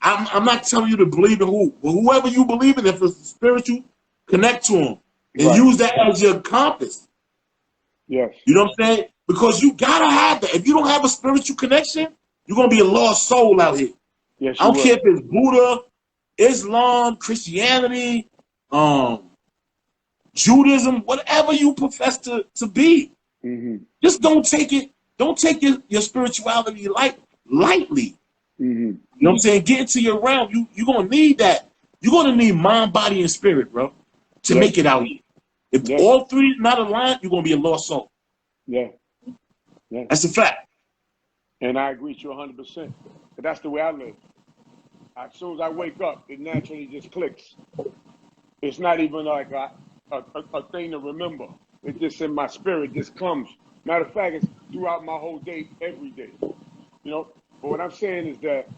I'm not telling you to believe in whoever you believe in, if it's spiritual, connect to them and use that as your compass. Yes. You know what I'm saying? Because you gotta have that. If you don't have a spiritual connection, you're gonna be a lost soul out here. Yes, I don't care if it's Buddha, Islam, Christianity, Judaism, whatever you profess to be. Just don't take your spirituality lightly. You know what I'm saying? Get into your realm. You're gonna need that. You're gonna need mind, body, and spirit, bro, to make it out here. If all three not aligned, you're gonna be a lost soul. That's a fact. And I agree with you 100%. But that's the way I live. As soon as I wake up, it naturally just clicks. It's not even like a thing to remember. It just in my spirit, just comes. Matter of fact, it's throughout my whole day, every day. You know, but what I'm saying is that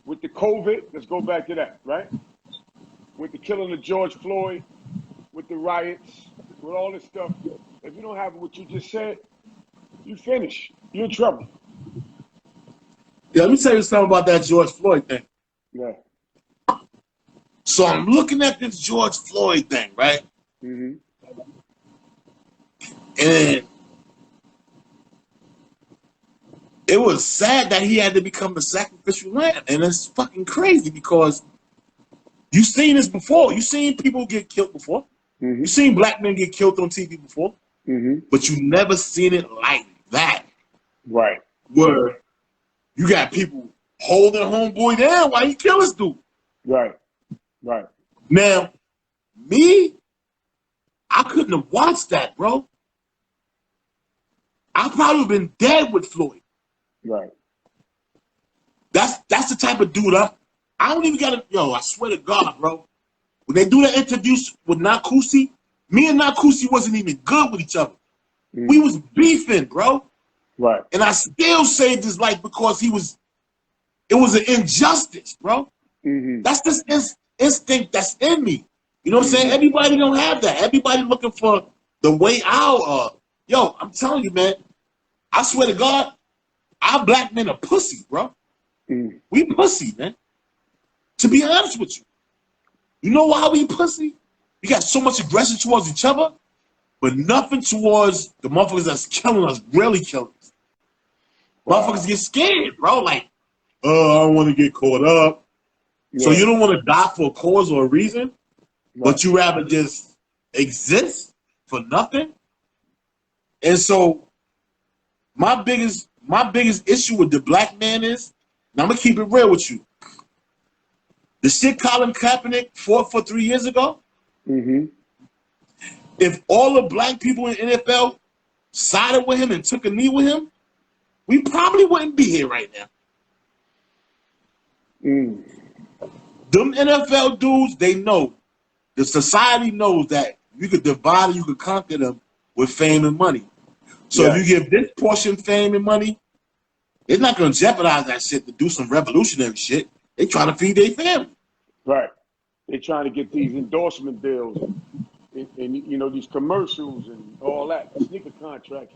with the COVID, let's go back to that, right? With the killing of George Floyd, with the riots, with all this stuff, if you don't have what you just said, you finish. You're in trouble. Yeah, let me tell you something about that George Floyd thing. Yeah. So I'm looking at this George Floyd thing, right? Mm-hmm. And it was sad that he had to become the sacrificial lamb. And it's fucking crazy because you've seen this before. You've seen people get killed before. Mm-hmm. You've seen black men get killed on TV before. Mm-hmm. But you never seen it like that. Right. Where you got people holding homeboy down while he kill this dude. Right. Right. Now, me, I couldn't have watched that, bro. I'd probably been dead with Floyd. Right. That's the type of dude I don't even gotta, yo, I swear to God, bro. When they do the interviews with Nakusi, me and Nakusi wasn't even good with each other. Mm-hmm. We was beefing, bro. Right. And I still saved his life because it was an injustice, bro. Mm-hmm. That's this instinct that's in me. You know what I'm saying? Everybody don't have that. Everybody looking for the way out. Yo, I'm telling you, man. I swear to God, our black men are pussy, bro. Mm-hmm. We pussy, man. To be honest with you. You know why we pussy? We got so much aggression towards each other, but nothing towards the motherfuckers that's killing us, really killing us. Wow. Motherfuckers get scared, bro. Like, oh, I don't want to get caught up. Yeah. So you don't want to die for a cause or a reason, right, but you rather just exist for nothing. And so my biggest issue with the black man is, and I'm gonna keep it real with you. The shit Colin Kaepernick fought for 3 years ago. Mm-hmm. If all the black people in the NFL sided with him and took a knee with him, we probably wouldn't be here right now. Mm. Them NFL dudes, they know. The society knows that you could divide and you could conquer them with fame and money. So if you give this portion fame and money, they're not going to jeopardize that shit to do some revolutionary shit. They trying to feed their family. Right. They're trying to get these endorsement deals and you know, these commercials and all that, sneaker contracts.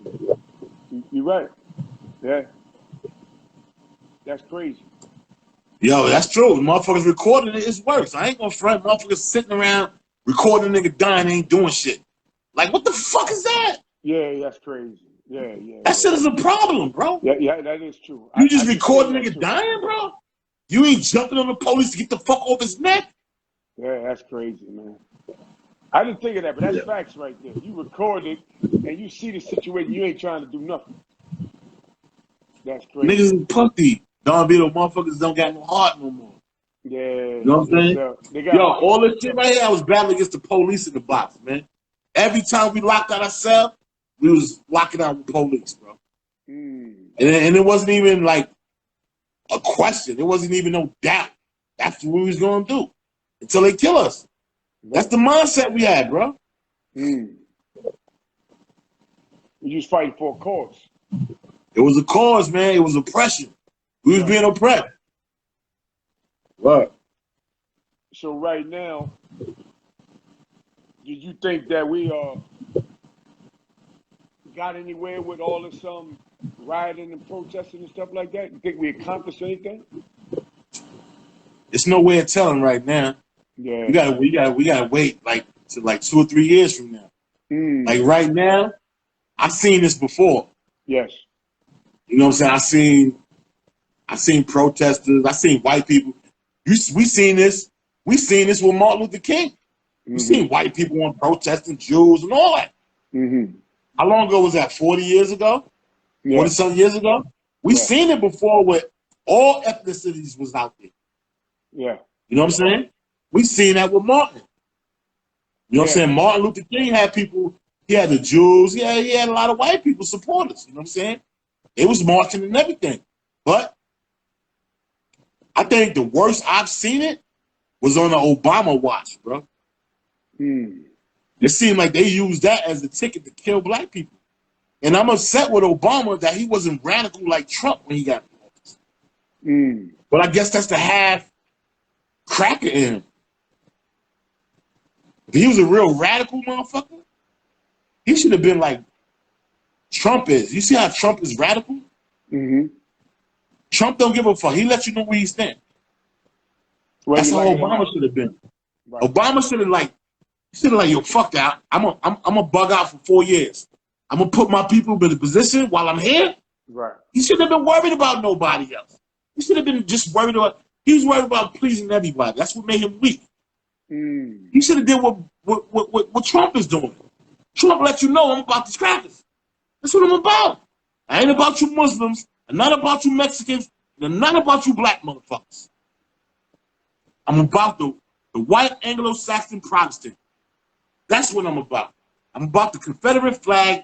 You're right. Yeah. That's crazy. Yo, that's true. Motherfuckers recording it, it's worse. I ain't gonna front. Motherfuckers sitting around recording a nigga dying, ain't doing shit. Like, what the fuck is that? Yeah, that's crazy. Yeah. That shit is a problem, bro. Yeah, that is true. You just recording a nigga dying, bro? You ain't jumping on the police to get the fuck off his neck? Yeah, that's crazy, man. I didn't think of that, but that's facts right there. You record it and you see the situation, you ain't trying to do nothing. That's crazy. Niggas is pussy. DONVETO motherfuckers don't got no heart no more. Yeah. You know what I'm saying? Yo, all this shit right here, I was battling against the police in the box, man. Every time we locked out ourselves, we was locking out with police, bro. And it wasn't even like a question. It wasn't even no doubt. That's what we was going to do until they kill us. That's the mindset we had, bro. You was fighting for a cause. It was a cause, man. It was oppression. We was being oppressed. Right. So right now, did you think that we got anywhere with all this rioting and protesting and stuff like that? You think we accomplished anything? It's no way of telling right now. Yeah. We gotta wait like to 2 or 3 years from now. Like right now, I've seen this before. Yes. You know what I'm saying? I seen protesters. I seen white people. We seen this. We seen this with Martin Luther King. We seen white people on protesting, Jews and all that. How long ago was that? 40 years ago? 40-something years ago? We seen it before where all ethnicities was out there. Yeah. You know what I'm saying? We seen that with Martin. You know what I'm saying? Martin Luther King had people, he had the Jews, he had a lot of white people supporters. You know what I'm saying? They was marching and everything. But I think the worst I've seen it was on the Obama watch, bro. You It seemed like they used that as a ticket to kill black people. And I'm upset with Obama that he wasn't radical like Trump when he got in office. But I guess that's the half cracker in him. If he was a real radical motherfucker, he should have been like Trump is. You see how Trump is radical? Trump don't give a fuck. He lets you know where he stands. Well, that's how Obama should have been. Right. Obama should have like, yo, fuck that. I'm a bug out for 4 years. I'm gonna put my people in a position while I'm here. Right. He shouldn't have been worried about nobody else. He should have been just worried about. He was worried about pleasing everybody. That's what made him weak. He should have did what Trump is doing. Trump let you know I'm about these crackers. That's what I'm about. I ain't about you Muslims, and not about you Mexicans, and not about you black motherfuckers. I'm about the white Anglo-Saxon Protestant. That's what I'm about. I'm about the Confederate flag.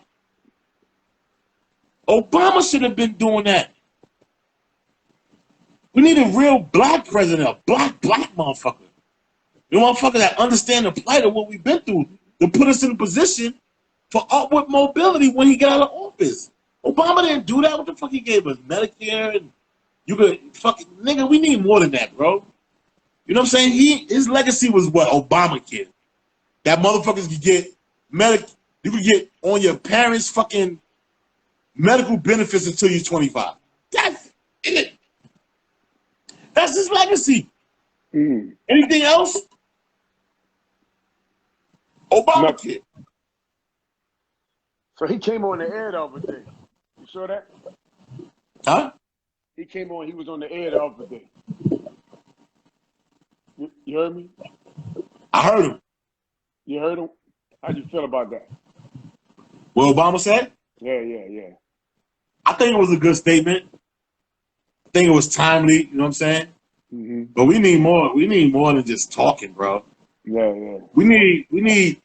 Obama should have been doing that. We need a real black president, a black motherfucker. The motherfucker that understand the plight of what we've been through to put us in a position for upward mobility when he got out of office. Obama didn't do that. What the fuck he gave us? Medicare and you could fucking nigga, we need more than that, bro. You know what I'm saying? His legacy was what Obamacare. That motherfuckers could get you could get on your parents' fucking medical benefits until you're 25. That's it. That's his legacy. Anything else? Obamacare. So he came on the air the other day. You saw that? Huh? He came on. He was on the air the other day. You heard me? I heard him. You heard him? How'd you feel about that? What Obama said? Yeah. I think it was a good statement. I think it was timely. You know what I'm saying? But we need more. We need more than just talking, bro. Yeah. We need.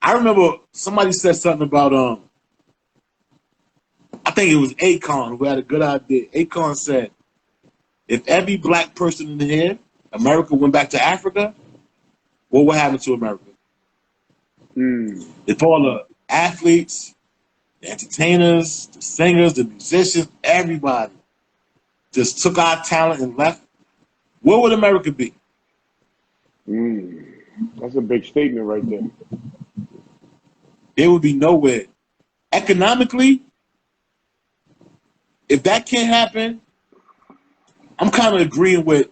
I remember somebody said something about I think it was Akon who had a good idea. Akon said, if every black person in here, America went back to Africa, what would happen to America? If all the athletes, the entertainers, the singers, the musicians, everybody just took our talent and left, where would America be? That's a big statement right there. It would be nowhere. Economically, if that can't happen, I'm kind of agreeing with,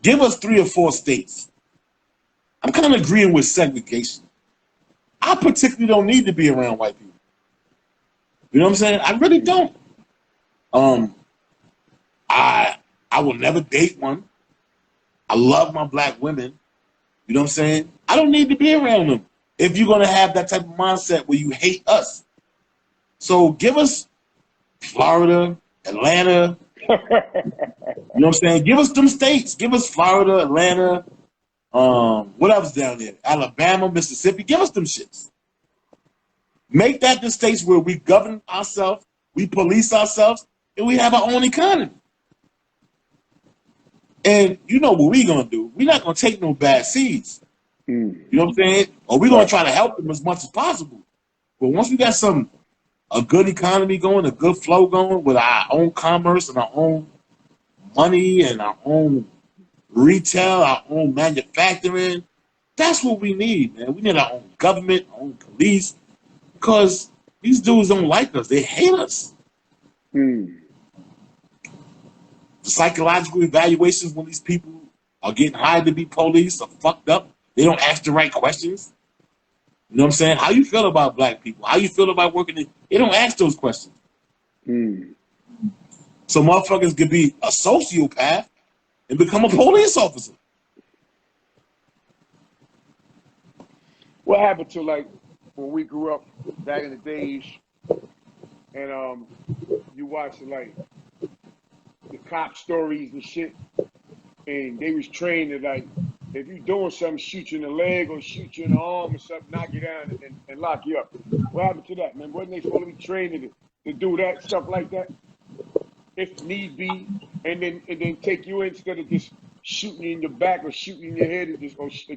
give us 3 or 4 states. I'm kind of agreeing with segregation. I particularly don't need to be around white people. You know what I'm saying? I really don't. I will never date one. I love my black women. You know what I'm saying? I don't need to be around them if you're going to have that type of mindset where you hate us. So give us Florida, Atlanta. You know what I'm saying? Give us them states. Give us Florida, Atlanta. What else down there? Alabama, Mississippi. Give us them shits. Make that the states where we govern ourselves, we police ourselves, and we have our own economy. And you know what we're going to do. We're not going to take no bad seeds. You know what I'm saying? Or we're going to try to help them as much as possible. But once we got a good economy going, a good flow going with our own commerce and our own money and our own retail, our own manufacturing, that's what we need, man. We need our own government, our own police, because these dudes don't like us. They hate us. The psychological evaluations when these people are getting hired to be police are fucked up. They don't ask the right questions. You know what I'm saying? How you feel about black people? How you feel about working in? They don't ask those questions. So motherfuckers could be a sociopath and become a police officer. What happened to like when we grew up back in the days and you watch like the cop stories and shit, and they was trained to like, if you doing something, shoot you in the leg or shoot you in the arm or something, knock you down and lock you up. What happened to that, man? Wasn't they supposed to be trained to do that, stuff like that, if need be, and then take you in instead of just shooting you in your back or shooting in your head and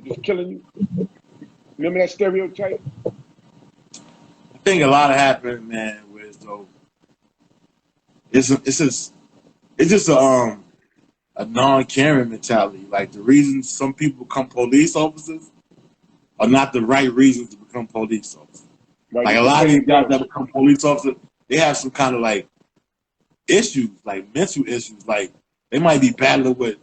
just killing you? Remember that stereotype? I think a lot of happened, man. With though, it's just a non-caring mentality. Like the reasons some people become police officers are not the right reasons to become police officers. Like a lot of these guys that become police officers, they have some kind of like issues, like mental issues. Like they might be battling with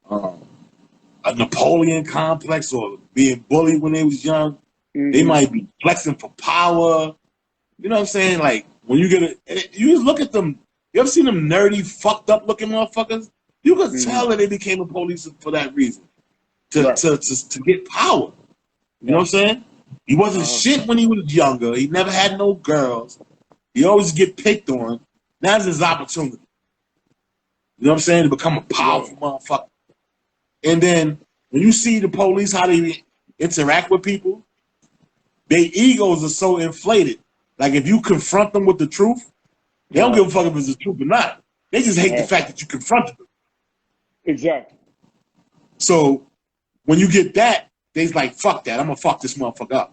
a Napoleon complex or being bullied when they was young. Mm-hmm. They might be flexing for power. You know what I'm saying? Like when you you just look at them. You ever seen them nerdy, fucked up looking motherfuckers? You could tell that they became a police for that reason, to get power. You know what I'm saying? He wasn't shit when he was younger. He never had no girls. He always get picked on. Now's his opportunity. You know what I'm saying? To become a powerful motherfucker. And then when you see the police, how they interact with people, their egos are so inflated. Like if you confront them with the truth, they don't give a fuck if it's the truth or not. They just hate the fact that you confronted them. Exactly. So when you get that, they's like, fuck that. I'm gonna fuck this motherfucker up.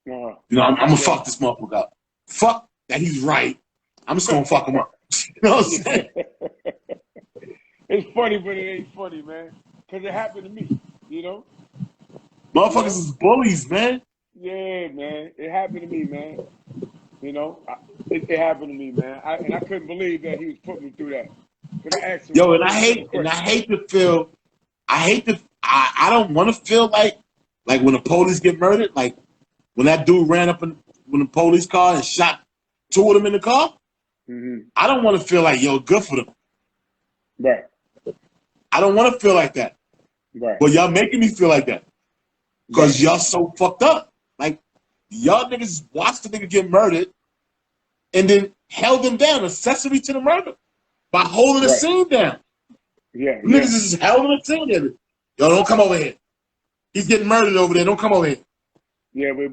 You know, I'm gonna fuck this motherfucker up. Fuck that he's right. I'm just gonna fuck him up. You know what I'm saying? It's funny, but it ain't funny, man. Because it happened to me, you know? Motherfuckers is bullies, man. Yeah, man. It happened to me, man. You know? It happened to me, man. And I couldn't believe that he was putting me through that. I asked him, I don't want to feel like when the police get murdered, like when that dude ran up in the police car and shot two of them in the car. Mm-hmm. I don't want to feel like, yo, good for them. Right. I don't want to feel like that. Right. But y'all making me feel like that. Because y'all so fucked up. Like, y'all niggas watched the nigga get murdered and then held him down, accessory to the murder, by holding the scene down. Yeah. Niggas just held the scene there. Yo, don't come over here. He's getting murdered over there. Don't come over here. Yeah, we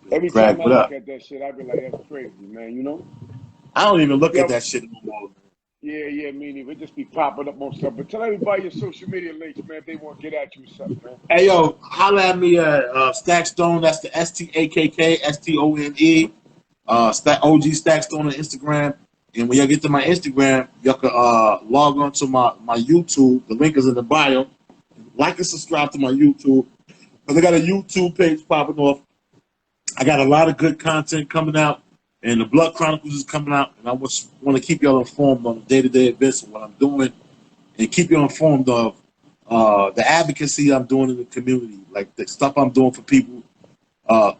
every time I look at that shit, I be like, that's crazy, man, you know? I don't even look at that shit anymore. Yeah, me neither. It just be popping up on stuff. But tell everybody your social media links, man, if they want to get at you or something, man. Hey, yo, holla at me at STAKKSTONE. That's the STAKKSTONE. OG STAKKSTONE on Instagram. And when y'all get to my Instagram, y'all can log on to my YouTube. The link is in the bio. Like and subscribe to my YouTube. Because I got a YouTube page popping off. I got a lot of good content coming out. And the Blood Chronicles is coming out. And I want to keep y'all informed on the day-to-day events of what I'm doing. And keep you informed of the advocacy I'm doing in the community. Like the stuff I'm doing for people that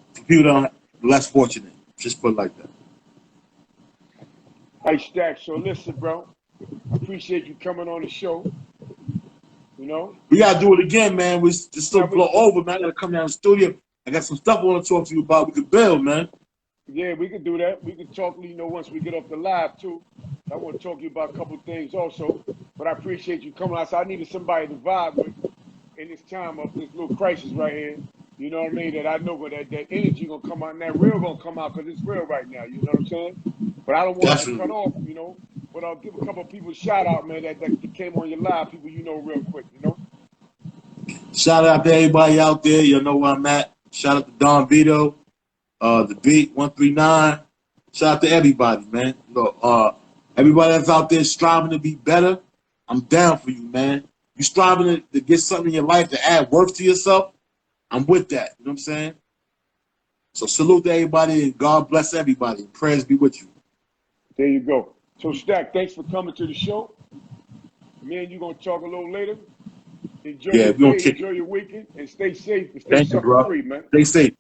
are less fortunate. Just put it like that. Hey, Stakk, so listen, bro. I appreciate you coming on the show. You know? We got to do it again, man. We still blow over, man. I got to come down to the studio. I got some stuff I want to talk to you about. We could build, man. Yeah, we could do that. We could talk, you know, once we get off the live, too. I want to talk to you about a couple of things also. But I appreciate you coming out. So I needed somebody to vibe with in this time of this little crisis right here. You know what I mean? That I know that energy going to come out and that real going to come out because it's real right now. You know what I'm saying? But I don't want to cut off, you know. But I'll give a couple of people a shout out, man, that came on your live, people you know real quick, you know? Shout out to everybody out there. You know where I'm at. Shout out to DONVETO, the Beat 139. Shout out to everybody, man. Everybody that's out there striving to be better, I'm down for you, man. You striving to get something in your life to add worth to yourself, I'm with that. You know what I'm saying? So salute to everybody and God bless everybody. Prayers be with you. There you go. So Stakk, thanks for coming to the show. Me and you gonna talk a little later. Enjoy your day, enjoy your weekend, and stay safe and stay sucker free, man. Stay safe.